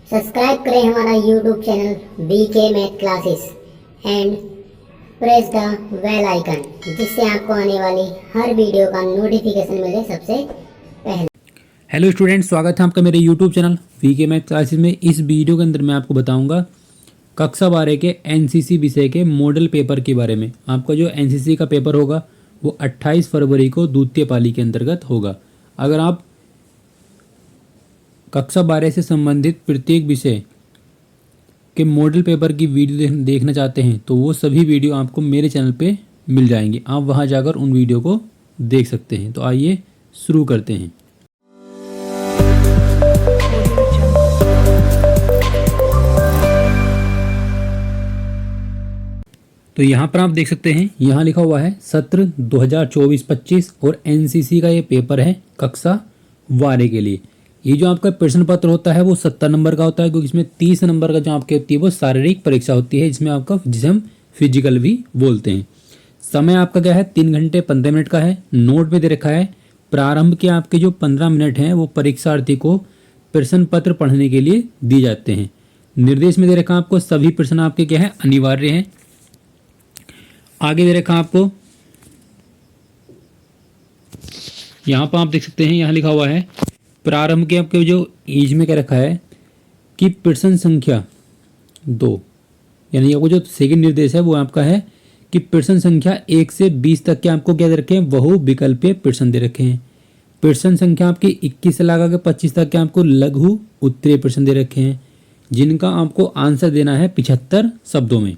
Subscribe करें हमारा YouTube channel VK math classes and press the bell icon, जिससे आपको आने वाली हर वीडियो का नोटिफिकेशन मिले सबसे पहले। हेलो स्टूडेंट, स्वागत है आपका मेरे YouTube channel VK math classes में। इस वीडियो के अंदर मैं आपको बताऊंगा कक्षा 12 के एनसीसी विषय के मॉडल पेपर के बारे में। आपका जो एनसीसी का पेपर होगा वो 28 फरवरी को द्वितीय पाली के अंतर्गत होगा। अगर आप कक्षा 12 से संबंधित प्रत्येक विषय के मॉडल पेपर की वीडियो देखना चाहते हैं तो वो सभी वीडियो आपको मेरे चैनल पे मिल जाएंगे। आप वहां जाकर उन वीडियो को देख सकते हैं। तो आइए शुरू करते हैं। तो यहाँ पर आप देख सकते हैं, यहाँ लिखा हुआ है सत्र 2024-25 और एनसीसी का ये पेपर है कक्षा 12 के लिए। ये जो आपका प्रश्न पत्र होता है वो 70 नंबर का होता है, क्योंकि इसमें 30 नंबर का जो आपकी होती है वो शारीरिक परीक्षा होती है, जिसे हम फिजिकल भी बोलते हैं। समय आपका क्या है, 3 घंटे 15 मिनट का है। नोट में दे रखा है प्रारंभ के आपके जो 15 मिनट हैं वो परीक्षार्थी को प्रश्न पत्र पढ़ने के लिए दिए जाते हैं। निर्देश में दे रखा है आपको सभी प्रश्न आपके क्या है, अनिवार्य हैं। आगे दे रखा आपको, यहाँ पर आप देख सकते हैं, यहाँ लिखा हुआ है प्रारंभ के आपके जो एज में क्या रखा है कि प्रश्न संख्या 2, यानी आपको जो सेकंड निर्देश है वो आपका है कि प्रश्न संख्या 1 से 20 तक के आपको क्या दे रखे हैं, बहु विकल्पीय प्रश्न दे रखे हैं। प्रश्न संख्या आपकी 21 से लगा के 25 तक के आपको लघु उत्तरीय प्रश्न दे रखे हैं, जिनका आपको आंसर देना है 75 शब्दों में।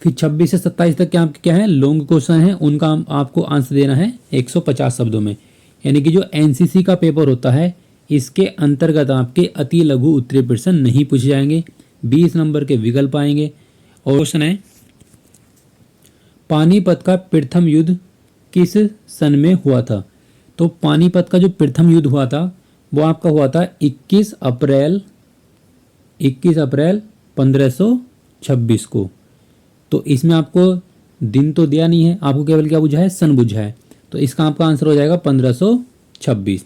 फिर 26 से 27 तक के आपके क्या है, लॉन्ग क्वेश्चन है, उनका आपको आंसर देना है 150 शब्दों में। यानी कि जो एनसीसी का पेपर होता है इसके अंतर्गत आपके अति लघु उत्तरीय प्रश्न नहीं पूछे जाएंगे। 20 नंबर के विकल्प आएंगे। और क्वेश्चन है, पानीपत का प्रथम युद्ध किस सन में हुआ था? तो पानीपत का जो प्रथम युद्ध हुआ था वो आपका हुआ था 21 अप्रैल 1526 को। तो इसमें आपको दिन तो दिया नहीं है, आपको केवल क्या बुझा है, सन बुझा है। तो इसका आपका आंसर हो जाएगा 1526।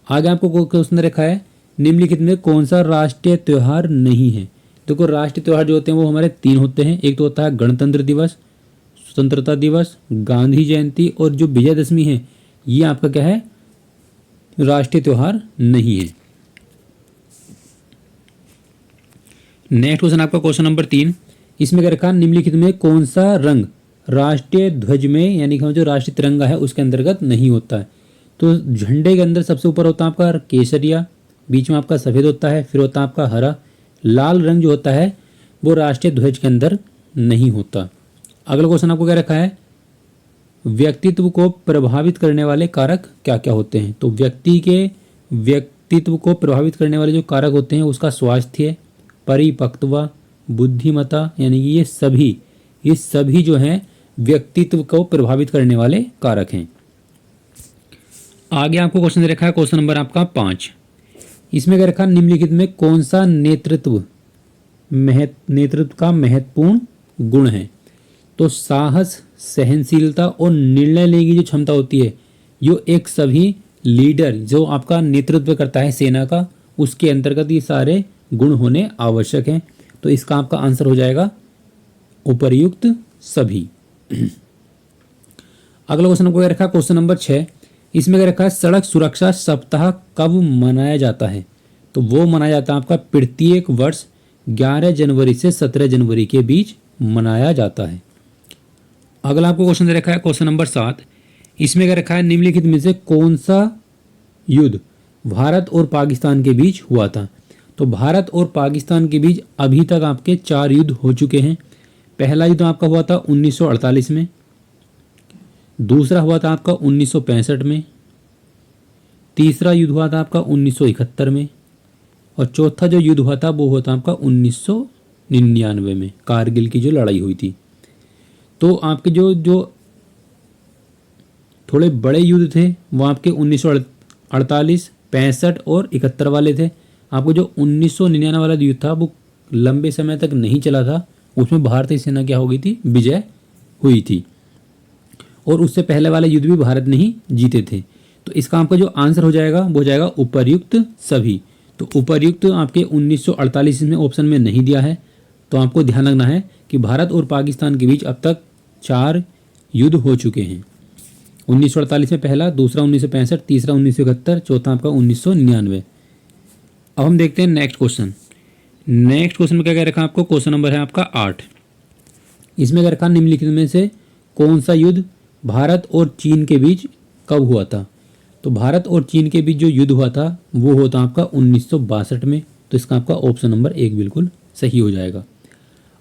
आगे आपको क्वेश्चन रखा है निम्नलिखित में कौन सा राष्ट्रीय त्योहार नहीं है? देखो राष्ट्रीय त्योहार जो होते हैं वो हमारे 3 होते हैं। एक तो होता है गणतंत्र दिवस, स्वतंत्रता दिवस, गांधी जयंती, और जो विजयदशमी है ये आपका क्या है, राष्ट्रीय त्योहार नहीं है। नेक्स्ट क्वेश्चन आपका क्वेश्चन नंबर 3। इसमें क्या रखा, निम्नलिखित में कौन सा रंग राष्ट्रीय ध्वज में, यानी कि जो राष्ट्रीय तिरंगा है उसके अंतर्गत नहीं होता है? तो झंडे के अंदर सबसे ऊपर होता है आपका केसरिया, बीच में आपका सफ़ेद होता है, फिर होता है आपका हरा। लाल रंग जो होता है वो राष्ट्रीय ध्वज के अंदर नहीं होता। अगला क्वेश्चन आपको क्या रखा है, व्यक्तित्व को प्रभावित करने वाले कारक क्या क्या होते हैं? तो व्यक्ति के व्यक्तित्व को प्रभावित करने वाले जो कारक होते हैं उसका स्वास्थ्य, परिपक्वता, बुद्धिमत्ता, यानी कि ये सभी जो हैं व्यक्तित्व को प्रभावित करने वाले कारक हैं। आगे आपको क्वेश्चन दे रखा है क्वेश्चन नंबर आपका 5। इसमें क्या रखा, निम्नलिखित में कौन सा नेतृत्व का महत्वपूर्ण गुण है? तो साहस, सहनशीलता और निर्णय लेने की जो क्षमता होती है, जो एक सभी लीडर जो आपका नेतृत्व करता है सेना का, उसके अंतर्गत ये सारे गुण होने आवश्यक हैं। तो इसका आपका आंसर हो जाएगा उपर्युक्त सभी। अगला क्वेश्चन आपको क्या रखा, क्वेश्चन नंबर 6। इसमें क्या रखा है, सड़क सुरक्षा सप्ताह कब मनाया जाता है? तो वो मनाया जाता है आपका प्रत्येक वर्ष 11 जनवरी से 17 जनवरी के बीच मनाया जाता है। अगला आपको क्वेश्चन दे रखा है क्वेश्चन नंबर 7। इसमें क्या रखा है, निम्नलिखित में से कौन सा युद्ध भारत और पाकिस्तान के बीच हुआ था? तो भारत और पाकिस्तान के बीच अभी तक आपके 4 युद्ध हो चुके हैं। पहला युद्ध आपका हुआ था 1948 में, दूसरा हुआ था आपका 1965 में, तीसरा युद्ध हुआ था आपका 1971 में, और चौथा जो युद्ध हुआ था वो हुआ था आपका 1999 में, कारगिल की जो लड़ाई हुई थी। तो आपके जो थोड़े बड़े युद्ध थे वो आपके 1948, 65 और 71 वाले थे। आपको जो 1999 वाला युद्ध था वो लंबे समय तक नहीं चला था, उसमें भारतीय सेना क्या हो गई थी, विजय हुई थी, और उससे पहले वाले युद्ध भी भारत ने ही जीते थे। तो इसका आपका जो आंसर हो जाएगा वो हो जाएगा उपर्युक्त सभी। तो उपर्युक्त आपके 1948 में ऑप्शन में नहीं दिया है। तो आपको ध्यान रखना है कि भारत और पाकिस्तान के बीच अब तक 4 युद्ध हो चुके हैं। 1948 में पहला, दूसरा 1965, तीसरा 1971, चौथा आपका 1999। अब हम देखते हैं नेक्स्ट क्वेश्चन। नेक्स्ट क्वेश्चन में क्या कह रखा है आपको, क्वेश्चन नंबर है आपका 8। इसमें कह रखा निम्नलिखित में से कौन सा युद्ध भारत और चीन के बीच कब हुआ था। तो भारत और चीन के बीच जो युद्ध हुआ था वो होता आपका 1962 में। तो इसका आपका ऑप्शन नंबर 1 बिल्कुल सही हो जाएगा।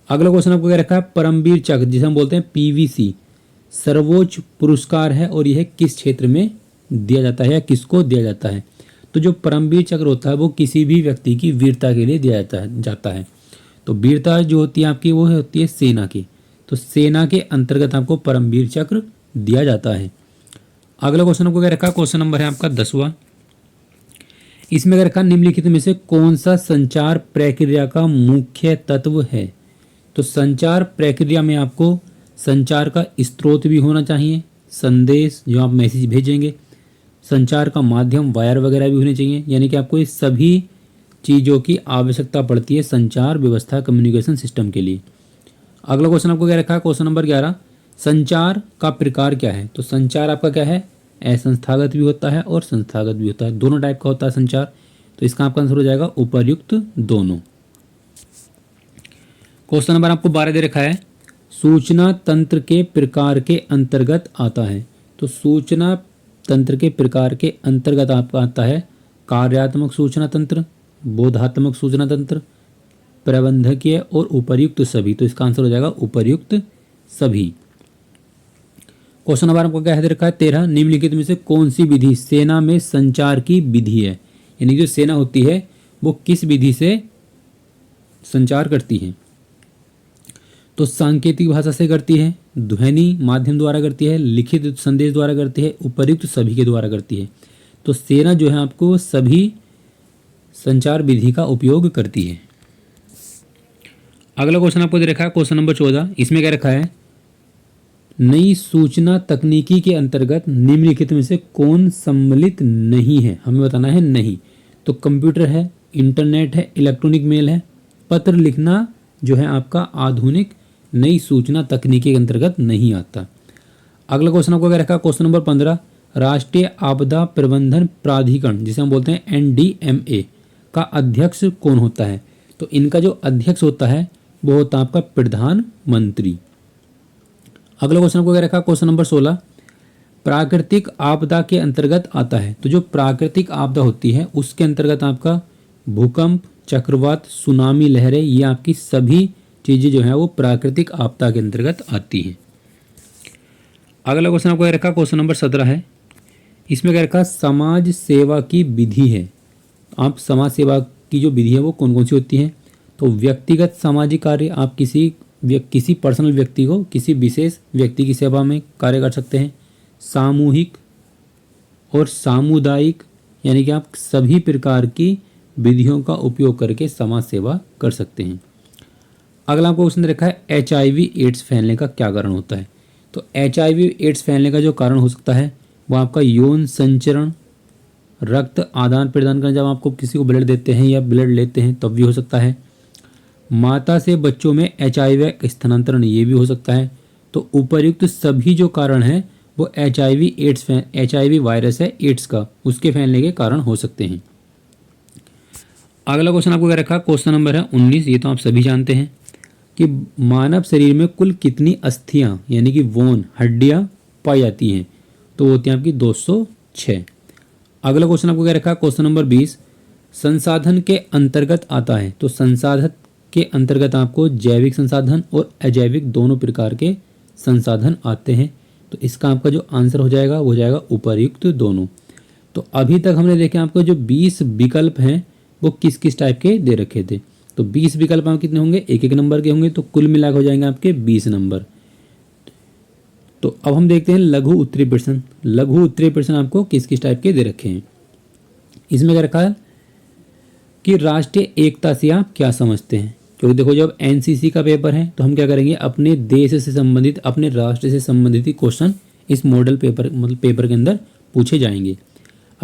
अगला क्वेश्चन आपको क्या रखा है, परमवीर चक्र जिसे हम बोलते हैं पीवीसी सर्वोच्च पुरस्कार है और यह किस क्षेत्र में दिया जाता है या किसको दिया जाता है। तो जो परमवीर चक्र होता है वो किसी भी व्यक्ति की वीरता के लिए दिया जाता है। तो वीरता जो होती है आपकी वो होती है सेना की। तो सेना के अंतर्गत आपको परमवीर चक्र दिया जाता है। अगला क्वेश्चन आपको क्या रखा, क्वेश्चन नंबर है आपका 10वां। इसमें क्या रखा, निम्नलिखित में से कौन सा संचार प्रक्रिया का मुख्य तत्व है। तो संचार प्रक्रिया में आपको संचार का स्रोत भी होना चाहिए, संदेश जो आप मैसेज भेजेंगे, संचार का माध्यम वायर वगैरह भी होने चाहिए, यानी कि आपको ये सभी चीज़ों की आवश्यकता पड़ती है संचार व्यवस्था कम्युनिकेशन सिस्टम के लिए। अगला क्वेश्चन आपको क्या रखा है, क्वेश्चन नंबर 11, संचार का प्रकार क्या है। तो संचार आपका क्या है, असंस्थागत भी होता है और संस्थागत भी होता है, दोनों टाइप का होता है संचार। तो इसका आपका आंसर हो जाएगा उपर्युक्त दोनों। क्वेश्चन नंबर आपको 12 दे रखा है, सूचना तंत्र के प्रकार के अंतर्गत आता है। तो सूचना तंत्र के प्रकार के अंतर्गत आपका आता है कार्यात्मक सूचना तंत्र, बोधात्मक सूचना तंत्र, प्रबंधकीय और उपर्युक्त सभी। तो इसका आंसर हो जाएगा उपर्युक्त सभी। क्वेश्चन नंबर आपको क्या दे रखा है 13, निम्नलिखित में से कौन सी विधि सेना में संचार की विधि है। यानी जो सेना होती है वो किस विधि से संचार करती है। तो सांकेतिक भाषा से करती है, ध्वनि माध्यम द्वारा करती है, लिखित संदेश द्वारा करती है, उपर्युक्त सभी के द्वारा करती है। तो सेना जो है आपको सभी संचार विधि का उपयोग करती है। अगला क्वेश्चन आपको दे रखा है क्वेश्चन नंबर 14। इसमें क्या रखा है, नई सूचना तकनीकी के अंतर्गत निम्नलिखित में से कौन सम्मिलित नहीं है। हमें बताना है नहीं। तो कंप्यूटर है, इंटरनेट है, इलेक्ट्रॉनिक मेल है, पत्र लिखना जो है आपका आधुनिक नई सूचना तकनीकी के अंतर्गत नहीं आता। अगला क्वेश्चन आपको क्या रखा, क्वेश्चन नंबर 15, राष्ट्रीय आपदा प्रबंधन प्राधिकरण जिसे हम बोलते हैं NDMA का अध्यक्ष कौन होता है। तो इनका जो अध्यक्ष होता है वो होता है आपका प्रधानमंत्री। अगला क्वेश्चन आपको क्या रखा, क्वेश्चन नंबर 16, प्राकृतिक आपदा के अंतर्गत आता है। तो जो प्राकृतिक आपदा होती है उसके अंतर्गत आपका भूकंप, चक्रवात, सुनामी लहरें, ये आपकी सभी चीज़ें जो है वो प्राकृतिक आपदा के अंतर्गत आती हैं। अगला क्वेश्चन आपको रखा क्वेश्चन नंबर 17 है। इसमें क्या रखा, समाज सेवा की विधि है। आप समाज सेवा की जो विधि है वो कौन कौन सी होती है। तो व्यक्तिगत सामाजिक कार्य, आप किसी पर्सनल व्यक्ति को किसी विशेष व्यक्ति की सेवा में कार्य कर सकते हैं। सामूहिक और सामुदायिक, यानी कि आप सभी प्रकार की विधियों का उपयोग करके समाज सेवा कर सकते हैं। अगला आपको क्वेश्चन रखा है HIV एड्स फैलने का क्या कारण होता है। तो HIV एड्स फैलने का जो कारण हो सकता है वो आपका यौन संचरण, रक्त आदान प्रदान करना, जब आपको किसी को ब्लड देते हैं या ब्लड लेते हैं तब भी हो सकता है। माता से बच्चों में HIV स्थानांतरण, ये भी हो सकता है। तो उपर्युक्त सभी जो कारण हैं वो HIV वायरस है एड्स का, उसके फैलने के कारण हो सकते हैं। अगला क्वेश्चन आपको क्या रखा, क्वेश्चन नंबर है 19। ये तो आप सभी जानते हैं कि मानव शरीर में कुल कितनी अस्थियां यानी कि बोन हड्डियां पाई जाती हैं। तो वो होती हैं आपकी 206। अगला क्वेश्चन आपको क्या रखा, क्वेश्चन नंबर 20, संसाधन के अंतर्गत आता है। तो संसाधन के अंतर्गत आपको जैविक संसाधन और अजैविक दोनों प्रकार के संसाधन आते हैं। तो इसका आपका जो आंसर हो जाएगा वो हो जाएगा उपर्युक्त दोनों। तो अभी तक हमने देखे आपको जो 20 विकल्प हैं वो किस किस टाइप के दे रखे थे। तो 20 विकल्प आप कितने होंगे, एक नंबर के होंगे, तो कुल मिलाकर हो जाएंगे आपके 20 नंबर। तो अब हम देखते हैं लघु उत्तरीय प्रश्न। लघु उत्तरीय प्रश्न आपको किस किस टाइप के दे रखे हैं। इसमें क्या रखा है कि राष्ट्रीय एकता से आप क्या समझते हैं। क्योंकि देखो जब NCC का पेपर है तो हम क्या करेंगे, अपने देश से संबंधित, अपने राष्ट्र से संबंधित क्वेश्चन इस मॉडल पेपर मतलब पेपर के अंदर पूछे जाएंगे।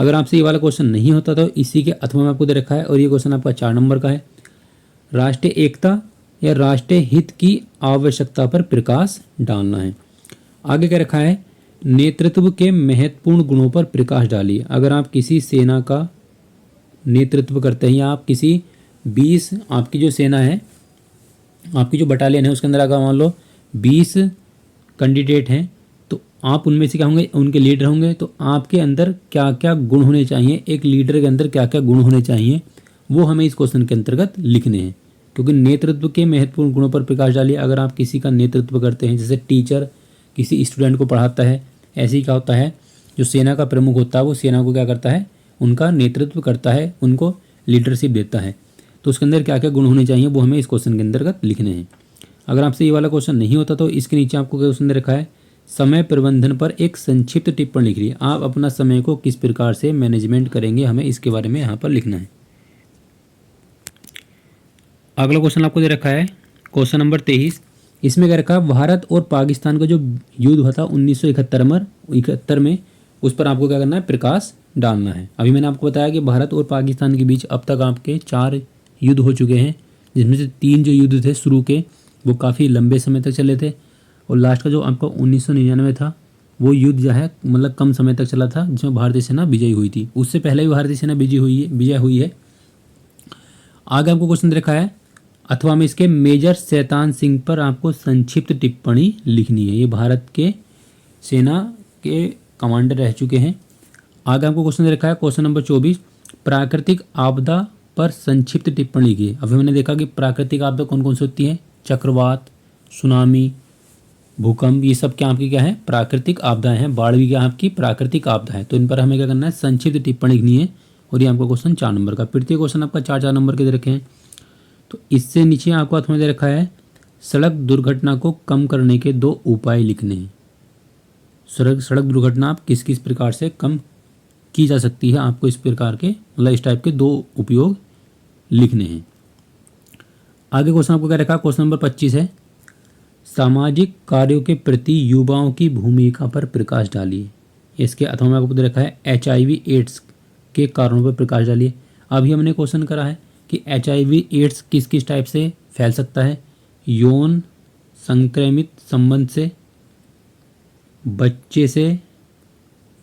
अगर आपसे ये वाला क्वेश्चन नहीं होता तो इसी के अथवा में आपको दे रखा है, और ये क्वेश्चन आपका 4 नंबर का है। राष्ट्रीय एकता या राष्ट्रीय हित की आवश्यकता पर प्रकाश डालना है। आगे क्या रखा है, नेतृत्व के महत्वपूर्ण गुणों पर प्रकाश डालिए। अगर आप किसी सेना का नेतृत्व करते हैं या आप किसी 20 आपकी जो सेना है, आपकी जो बटालियन है उसके अंदर अगर मान लो 20 कैंडिडेट हैं, तो आप उनमें से क्या होंगे, उनके लीडर होंगे। तो आपके अंदर क्या क्या गुण होने चाहिए, एक लीडर के अंदर क्या क्या गुण होने चाहिए, वो हमें इस क्वेश्चन के अंतर्गत लिखने हैं। क्योंकि नेतृत्व के महत्वपूर्ण गुणों पर प्रकाश डालिए। अगर आप किसी का नेतृत्व करते हैं, जैसे टीचर किसी स्टूडेंट को पढ़ाता है, ऐसे ही क्या होता है, जो सेना का प्रमुख होता है वो सेना को क्या करता है, उनका नेतृत्व करता है, उनको लीडरशिप देता है। तो उसके अंदर क्या क्या गुण होने चाहिए वो हमें इस क्वेश्चन के अंतर्गत लिखने हैं। अगर आपसे ये वाला क्वेश्चन नहीं होता तो इसके नीचे आपको क्वेश्चन दे रखा है, समय प्रबंधन पर एक संक्षिप्त टिप्पणी लिख लीजिए। आप अपना समय को किस प्रकार से मैनेजमेंट करेंगे, हमें इसके बारे में यहाँ पर लिखना है। अगला क्वेश्चन आपको दे रखा है क्वेश्चन नंबर 23। इसमें क्या रखा है, भारत और पाकिस्तान का जो युद्ध हुआ था 1971 में, उस पर आपको क्या करना है, प्रकाश डालना है। अभी मैंने आपको बताया कि भारत और पाकिस्तान के बीच अब तक आपके 4 युद्ध हो चुके हैं, जिसमें से 3 जो युद्ध थे शुरू के वो काफ़ी लंबे समय तक चले थे, और लास्ट का जो आपका 1999 था वो युद्ध जो है मतलब कम समय तक चला था, जिसमें भारतीय सेना विजयी हुई थी। उससे पहले भी भारतीय सेना विजय हुई है। आगे आपको क्वेश्चन रखा है, अथवा में इसके मेजर शैतान सिंह पर आपको संक्षिप्त टिप्पणी लिखनी है। ये भारत के सेना के कमांडर रह चुके हैं। आगे आपको क्वेश्चन दे रखा है क्वेश्चन नंबर 24, प्राकृतिक आपदा पर संक्षिप्त टिप्पणी लिखिए। अभी मैंने देखा कि प्राकृतिक आपदा कौन कौन सी होती है, चक्रवात, सुनामी, भूकंप, ये सब क्या आपकी क्या है, प्राकृतिक आपदाएं हैं। बाढ़ भी क्या आपकी प्राकृतिक आपदा है। तो इन पर हमें क्या करना है, संक्षिप्त टिप्पणी लिखनी है। और ये आपका क्वेश्चन 4 नंबर का। प्रत्येक क्वेश्चन आपका 4-4 नंबर के दे रखे हैं। तो इससे नीचे आपको हाथ में दे रखा है, सड़क दुर्घटना को कम करने के 2 उपाय लिखने हैं। सड़क दुर्घटना आप किस किस प्रकार से कम की जा सकती है, आपको इस प्रकार के मतलब इस टाइप के 2 उपयोग लिखने हैं। आगे क्वेश्चन आपको क्या रखा, क्वेश्चन नंबर 25 है, सामाजिक कार्यों के प्रति युवाओं की भूमिका पर प्रकाश डालिए। इसके अथवा में आपको दे रखा है, HIV एड्स के कारणों पर प्रकाश डालिए। अभी हमने क्वेश्चन करा है कि HIV एड्स किस किस टाइप से फैल सकता है, यौन संक्रमित संबंध से, बच्चे से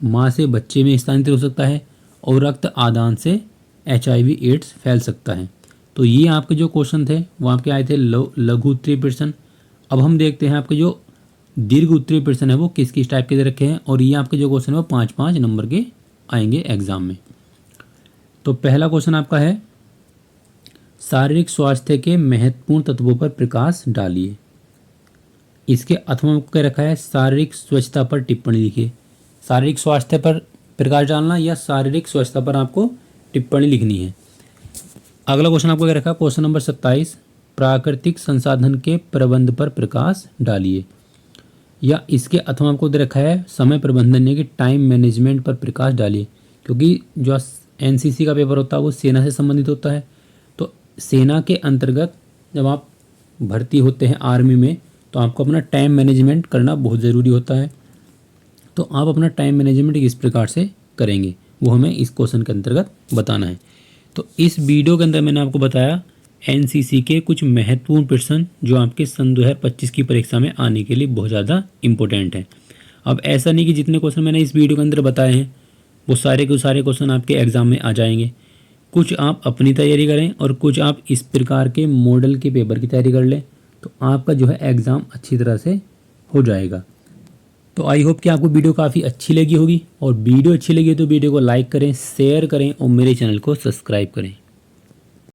माँ से बच्चे में स्थानांतरित हो सकता है, और रक्त आदान से HIV एड्स फैल सकता है। तो ये आपके जो क्वेश्चन थे वो आपके आए थे लघु उत्तरीय प्रश्न। अब हम देखते हैं आपके जो दीर्घ उत्तरीय प्रश्न है वो किस किस टाइप के दे रखे हैं, और ये आपके जो क्वेश्चन है वो 5-5 नंबर के आएंगे एग्जाम में। तो पहला क्वेश्चन आपका है, शारीरिक स्वास्थ्य के महत्वपूर्ण तत्वों पर प्रकाश डालिए। इसके अथवा में क्या रखा है, शारीरिक स्वच्छता पर टिप्पणी लिखिए। शारीरिक स्वास्थ्य पर प्रकाश डालना या शारीरिक स्वच्छता पर आपको टिप्पणी लिखनी है। अगला क्वेश्चन आपको क्या रखा है, क्वेश्चन नंबर 27, प्राकृतिक संसाधन के प्रबंध पर प्रकाश डालिए। या इसके अथवा आपको दे रखा है, समय प्रबंधन यानी कि टाइम मैनेजमेंट पर प्रकाश डालिए। क्योंकि जो NCC का पेपर होता है वो सेना से संबंधित होता है। तो सेना के अंतर्गत जब आप भर्ती होते हैं आर्मी में, तो आपको अपना टाइम मैनेजमेंट करना बहुत ज़रूरी होता है। तो आप अपना टाइम मैनेजमेंट किस प्रकार से करेंगे वो हमें इस क्वेश्चन के अंतर्गत बताना है। तो इस वीडियो के अंदर मैंने आपको बताया NCC के कुछ महत्वपूर्ण प्रश्न जो आपके सन 2025 की परीक्षा में आने के लिए बहुत ज़्यादा इम्पोर्टेंट है। अब ऐसा नहीं कि जितने क्वेश्चन मैंने इस वीडियो के अंदर बताए हैं वो सारे के सारे क्वेश्चन आपके एग्ज़ाम में आ जाएंगे। कुछ आप अपनी तैयारी करें और कुछ आप इस प्रकार के मॉडल के पेपर की तैयारी कर लें, तो आपका जो है एग्ज़ाम अच्छी तरह से हो जाएगा। तो आई होप कि आपको वीडियो काफ़ी अच्छी लगी होगी, और वीडियो अच्छी लगी तो वीडियो को लाइक करें, शेयर करें और मेरे चैनल को सब्सक्राइब करें।